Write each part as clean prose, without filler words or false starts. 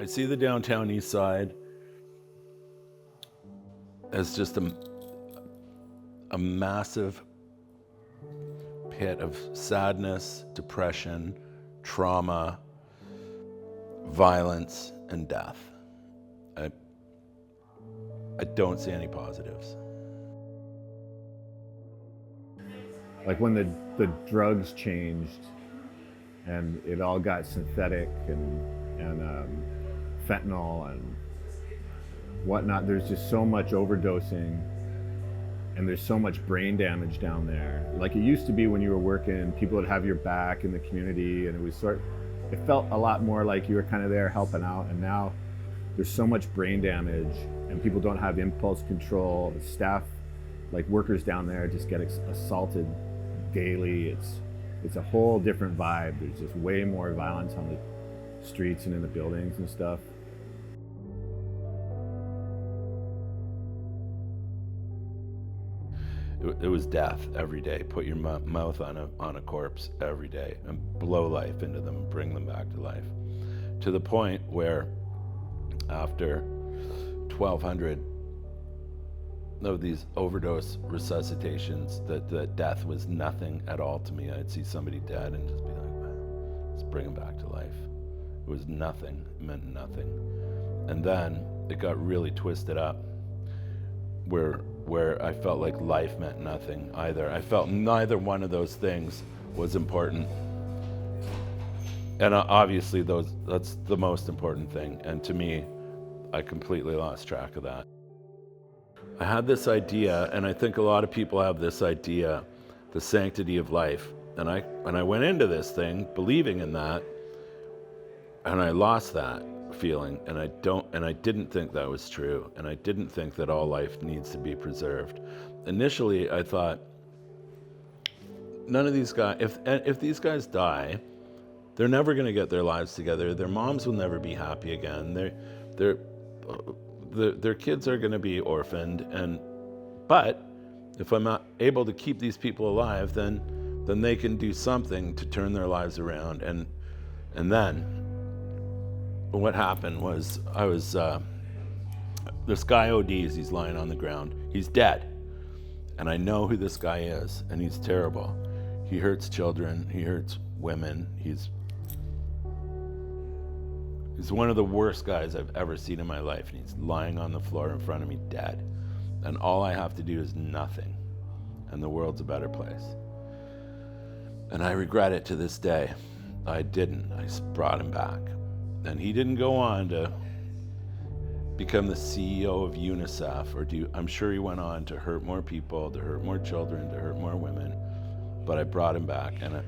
I see the downtown Eastside as just a massive pit of sadness, depression, trauma, violence, and death. I don't see any positives. Like when the drugs changed and it all got synthetic and fentanyl and whatnot, there's just so much overdosing and there's so much brain damage down there. Like it used to be when you were working, people would have your back in the community, and it felt a lot more like you were kind of there helping out. And now there's so much brain damage and people don't have impulse control. Staff, like workers down there, just get assaulted daily. It's a whole different vibe. There's just way more violence on the streets and in the buildings and stuff. It was death every day. Put your mouth on a corpse every day and blow life into them and bring them back to life. To the point where after 1,200 of these overdose resuscitations, that death was nothing at all to me. I'd see somebody dead and just be like, man, let's bring them back to life. It was nothing, it meant nothing. And then it got really twisted up where I felt like life meant nothing either. I felt neither one of those things was important. And obviously that's the most important thing. And to me, I completely lost track of that. I had this idea, and I think a lot of people have this idea, the sanctity of life. And I went into this thing believing in that, and I lost that feeling, and I didn't think that was true, and I didn't think that all life needs to be preserved. Initially, I thought, none of these guys, if these guys die, they're never going to get their lives together. Their moms will never be happy again. Their kids are going to be orphaned, but if I'm not able to keep these people alive, then they can do something to turn their lives around. And then what happened was this guy ODs, he's lying on the ground. He's dead. And I know who this guy is, and he's terrible. He hurts children, he hurts women. He's one of the worst guys I've ever seen in my life, and he's lying on the floor in front of me dead. And all I have to do is nothing, and the world's a better place. And I regret it to this day. I didn't. I brought him back. And he didn't go on to become the CEO of UNICEF I'm sure he went on to hurt more people, to hurt more children, to hurt more women. But I brought him back, and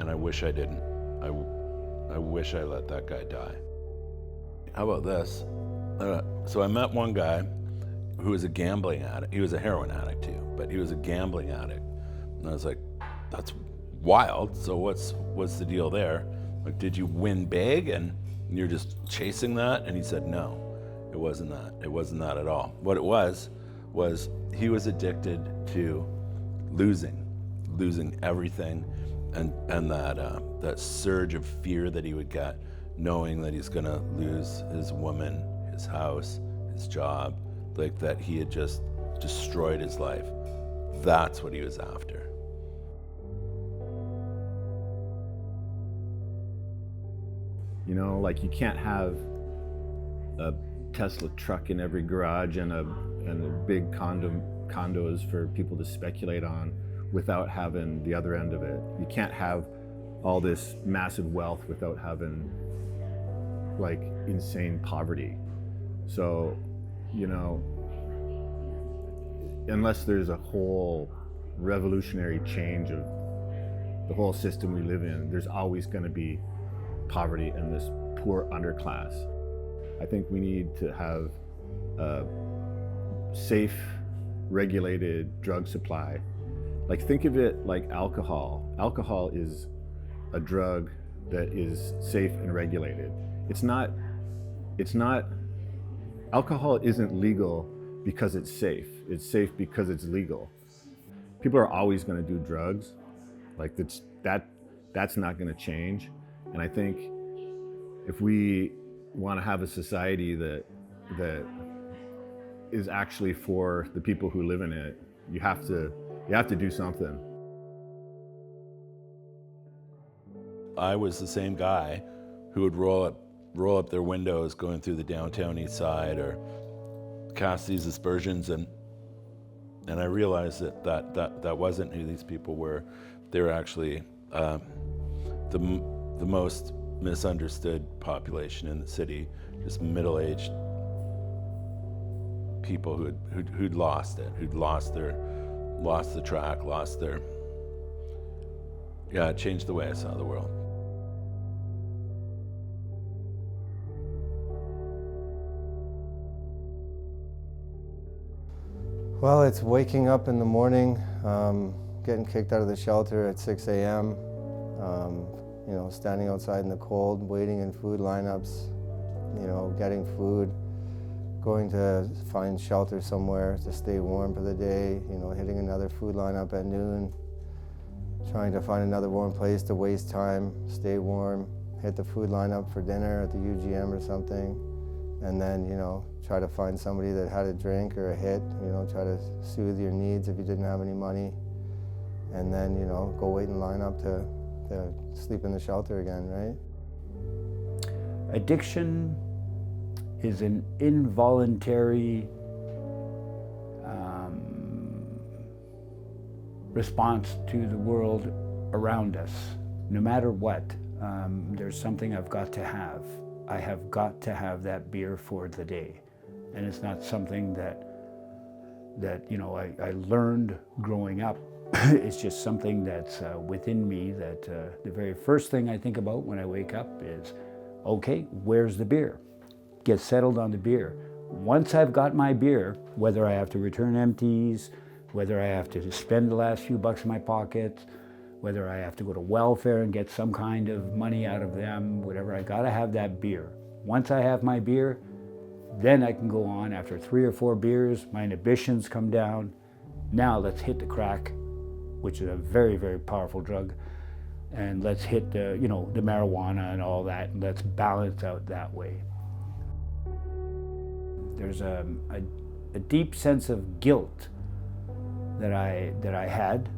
I wish I didn't. I wish I let that guy die. How about this? So I met one guy who was a gambling addict. He was a heroin addict too, but he was a gambling addict. And I was like, that's wild. So what's the deal there? Like, did you win big and you're just chasing that? And he said, no, it wasn't that. It wasn't that at all. What it was he was addicted to losing everything, and that surge of fear that he would get, knowing that he's gonna lose his woman, his house, his job, like that he had just destroyed his life. That's what he was after. You know, like you can't have a Tesla truck in every garage and a big condos for people to speculate on without having the other end of it. You can't have all this massive wealth without having like insane poverty. So, you know, unless there's a whole revolutionary change of the whole system we live in, there's always going to be poverty and this poor underclass. I think we need to have a safe, regulated drug supply. Like, think of it like alcohol. Alcohol is a drug that is safe and regulated. Alcohol isn't legal because it's safe. It's safe because it's legal. People are always going to do drugs. Like that's not going to change. And I think if we want to have a society that is actually for the people who live in it, you have to do something. I was the same guy who would roll up their windows going through the downtown Eastside or cast these aspersions, and I realized that wasn't who these people were. They were actually the most misunderstood population in the city, just middle-aged people who'd lost it, who'd lost the track, it changed the way I saw the world. Well, it's waking up in the morning, getting kicked out of the shelter at 6 a.m., standing outside in the cold, waiting in food lineups, getting food, going to find shelter somewhere to stay warm for the day, hitting another food lineup at noon, trying to find another warm place to waste time, stay warm, hit the food lineup for dinner at the UGM or something, and then, try to find somebody that had a drink or a hit, try to soothe your needs if you didn't have any money, and then, go wait in line up to sleep in the shelter again, right? Addiction is an involuntary response to the world around us. No matter what, there's something I've got to have. I have got to have that beer for the day. And it's not something that I learned growing up. It's just something that's within me that the very first thing I think about when I wake up is, okay, where's the beer? Get settled on the beer. Once I've got my beer, whether I have to return empties, whether I have to spend the last few bucks in my pocket, whether I have to go to welfare and get some kind of money out of them, whatever, I gotta have that beer. Once I have my beer, then I can go on. After 3 or 4 beers, my inhibitions come down. Now let's hit the crack, which is a very, very powerful drug. And let's hit the marijuana and all that, and let's balance out that way. There's a deep sense of guilt that I had,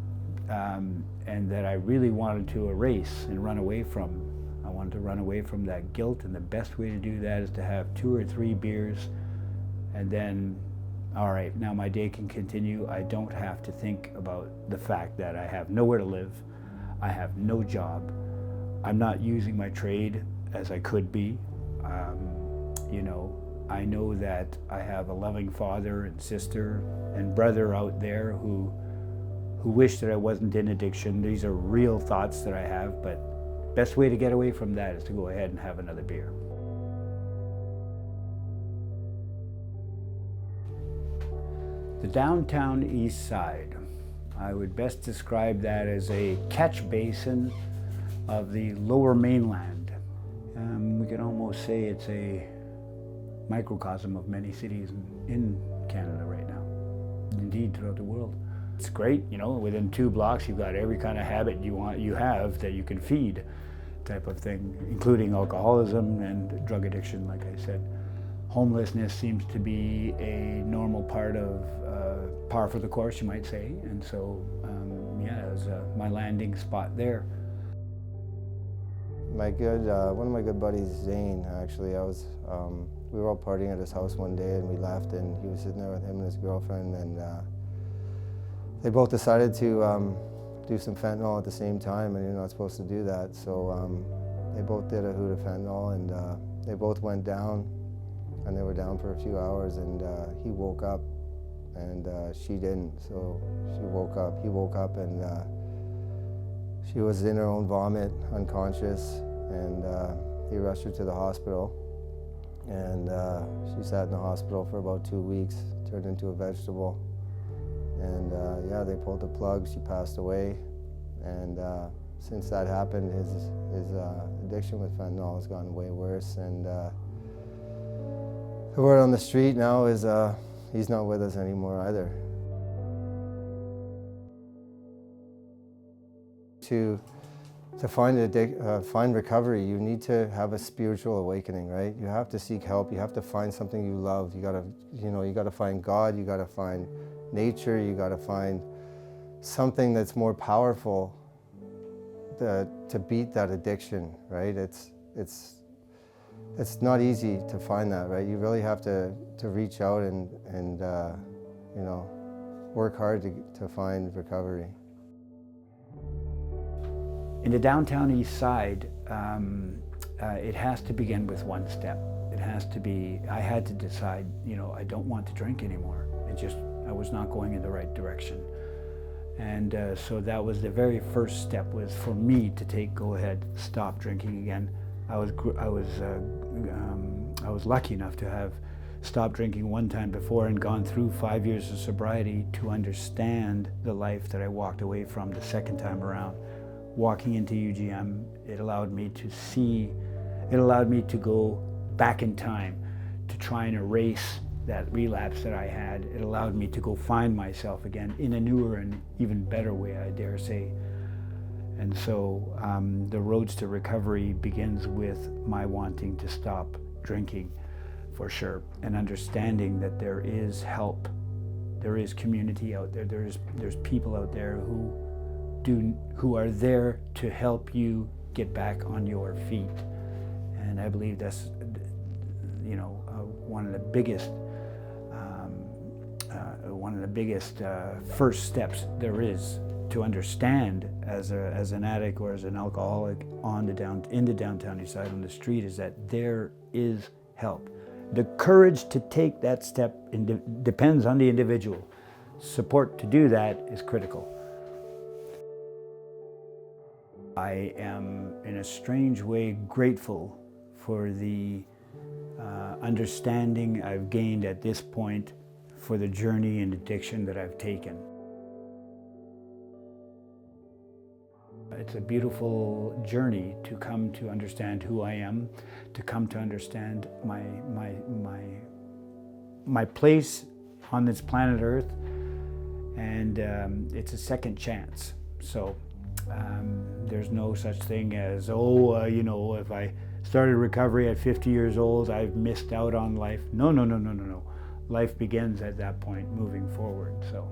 and that I really wanted to erase and run away from. I wanted to run away from that guilt, and the best way to do that is to have 2 or 3 beers, and then, all right, now my day can continue. I don't have to think about the fact that I have nowhere to live, I have no job, I'm not using my trade as I could be. I know that I have a loving father and sister and brother out there who wish that I wasn't in addiction. These are real thoughts that I have, but best way to get away from that is to go ahead and have another beer. The downtown Eastside, I would best describe that as a catch basin of the lower mainland. We can almost say it's a microcosm of many cities in Canada right now, indeed throughout the world. It's great, within 2 blocks you've got every kind of habit you have that you can feed, type of thing, including alcoholism and drug addiction, like I said. Homelessness seems to be a normal part of par for the course, you might say, and so it was my landing spot there. One of my good buddies, Zane, actually, we were all partying at his house one day and we left, and he was sitting there with him and his girlfriend, and they both decided to do some fentanyl at the same time, and you're not supposed to do that. So they both did a hoot of fentanyl, and they both went down, and they were down for a few hours, and he woke up and she didn't. So he woke up and she was in her own vomit, unconscious, and he rushed her to the hospital. And she sat in the hospital for about 2 weeks, turned into a vegetable. And they pulled the plug, she passed away. And since that happened, his addiction with fentanyl has gotten way worse. And the word on the street now is he's not with us anymore either. To find recovery, you need to have a spiritual awakening, right? You have to seek help. You have to find something you love. You gotta find God. You gotta find nature. You gotta find something that's more powerful to beat that addiction, right? It's not easy to find that, right? You really have to reach out and work hard to find recovery. In the downtown Eastside, it has to begin with one step. It has to be, I had to decide, I don't want to drink anymore. I was not going in the right direction. And so that was the very first step, was for me to go ahead, stop drinking again. I was lucky enough to have stopped drinking one time before and gone through 5 years of sobriety to understand the life that I walked away from the second time around. Walking into UGM, it allowed me to go back in time to try and erase that relapse that I had. It allowed me to go find myself again in a newer and even better way, I dare say. And so the roads to recovery begins with my wanting to stop drinking, for sure, and understanding that there is help, there is community out there, there's people out there who are there to help you get back on your feet. And I believe that's one of the biggest first steps there is to understand as an addict or as an alcoholic in the downtown Eastside on the street, is that there is help. The courage to take that step depends on the individual. Support to do that is critical. I am, in a strange way, grateful for the understanding I've gained at this point for the journey and addiction that I've taken. It's a beautiful journey to come to understand who I am, to come to understand my place on this planet Earth, and it's a second chance. So there's no such thing as, if I started recovery at 50 years old, I've missed out on life. No. Life begins at that point, moving forward. So.